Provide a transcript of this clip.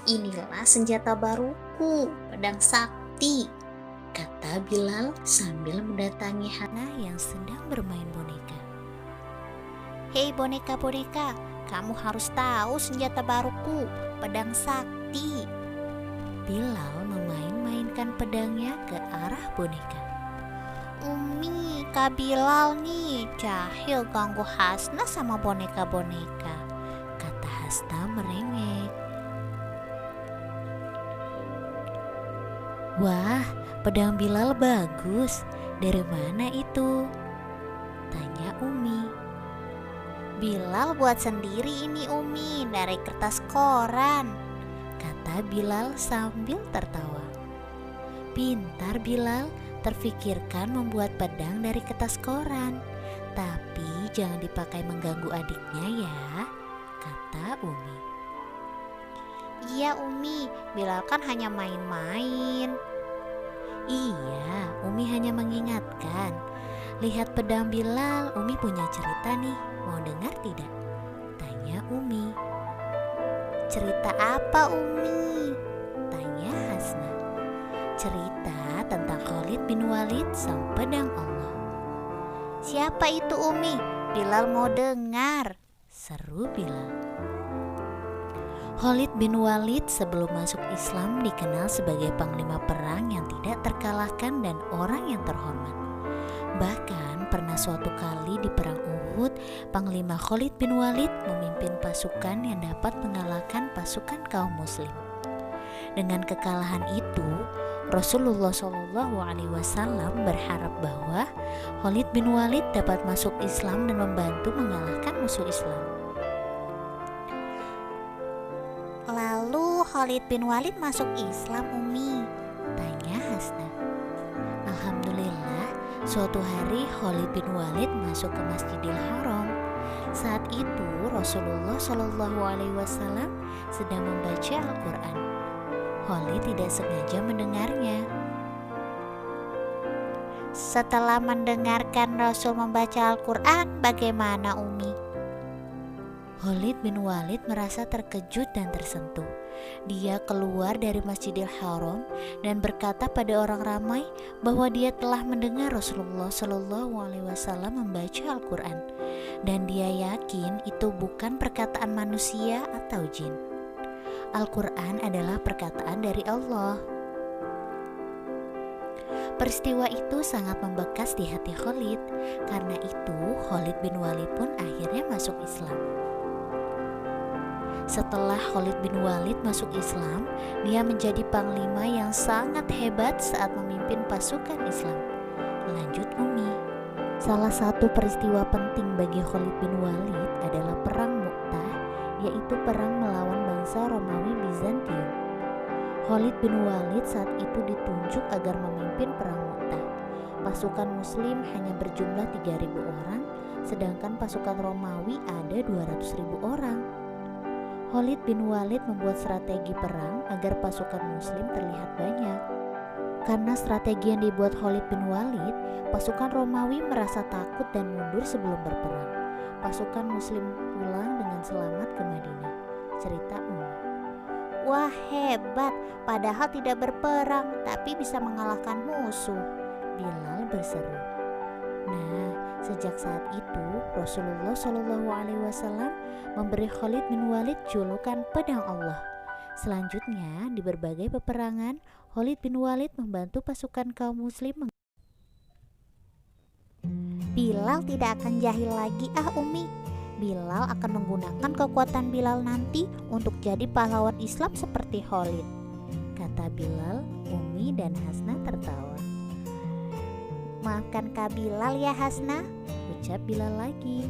Inilah senjata baruku, pedang sakti, kata Bilal sambil mendatangi Hana yang sedang bermain boneka. Hei boneka-boneka, kamu harus tahu senjata baruku, pedang sakti. Bilal memain-mainkan pedangnya ke arah boneka. Umi, Kak Bilal nih, jahil ganggu Hasna sama boneka-boneka, kata Hasna merengek. Wah, pedang Bilal bagus. Dari mana itu? Tanya Umi. Bilal buat sendiri ini Umi, dari kertas koran, kata Bilal sambil tertawa. Pintar Bilal, terfikirkan membuat pedang dari kertas koran. Tapi jangan dipakai mengganggu adiknya ya, kata Umi. Iya Umi, Bilal kan hanya main-main. Iya, Umi hanya mengingatkan. Lihat pedang Bilal, Umi punya cerita nih, mau dengar tidak? Tanya Umi. Cerita apa Umi? Tanya Hasna. Cerita tentang Khalid bin Walid sang pedang Allah. Siapa itu Umi? Bilal mau dengar, seru Bilal. Khalid bin Walid sebelum masuk Islam dikenal sebagai panglima perang yang tidak terkalahkan dan orang yang terhormat. Bahkan pernah suatu kali di perang Uhud, panglima Khalid bin Walid memimpin pasukan yang dapat mengalahkan pasukan kaum muslim. Dengan kekalahan itu, Rasulullah SAW berharap bahwa Khalid bin Walid dapat masuk Islam dan membantu mengalahkan musuh Islam. Lalu Khalid bin Walid masuk Islam Umi? Tanya Hasna. Alhamdulillah, suatu hari Khalid bin Walid masuk ke Masjidil Haram. Saat itu Rasulullah SAW sedang membaca Al-Quran. Khalid tidak sengaja mendengarnya. Setelah mendengarkan Rasul membaca Al-Quran, bagaimana Umi? Khalid bin Walid merasa terkejut dan tersentuh. Dia keluar dari Masjidil Haram dan berkata pada orang ramai bahwa dia telah mendengar Rasulullah SAW membaca Al-Quran, dan dia yakin itu bukan perkataan manusia atau jin. Al-Quran adalah perkataan dari Allah. Peristiwa itu sangat membekas di hati Khalid. Karena itu Khalid bin Walid pun akhirnya masuk Islam. Setelah Khalid bin Walid masuk Islam, dia menjadi panglima yang sangat hebat saat memimpin pasukan Islam. Lanjut Umi. Salah satu peristiwa penting bagi Khalid bin Walid adalah Perang Mu'tah, yaitu perang melawan bangsa Romawi Bizantium. Khalid bin Walid saat itu ditunjuk agar memimpin Perang Mu'tah. Pasukan Muslim hanya berjumlah 3.000 orang, sedangkan pasukan Romawi ada 200.000 orang. Khalid bin Walid membuat strategi perang agar pasukan Muslim terlihat banyak. Karena strategi yang dibuat Khalid bin Walid, pasukan Romawi merasa takut dan mundur sebelum berperang. Pasukan Muslim pulang dengan selamat ke Madinah. Cerita Umi. Wah hebat, padahal tidak berperang tapi bisa mengalahkan musuh, Bilal berseru. Nah, sejak saat itu Rasulullah SAW memberi Khalid bin Walid julukan pedang Allah. Selanjutnya di berbagai peperangan, Khalid bin Walid membantu pasukan kaum muslim. Bilal tidak akan jahil lagi Umi. Bilal akan menggunakan kekuatan Bilal nanti untuk jadi pahlawan Islam seperti Khalid, kata Bilal. Umi dan Hasna tertawa. Maafkan Kak Bilal ya Hasna, ucap Bilal lagi.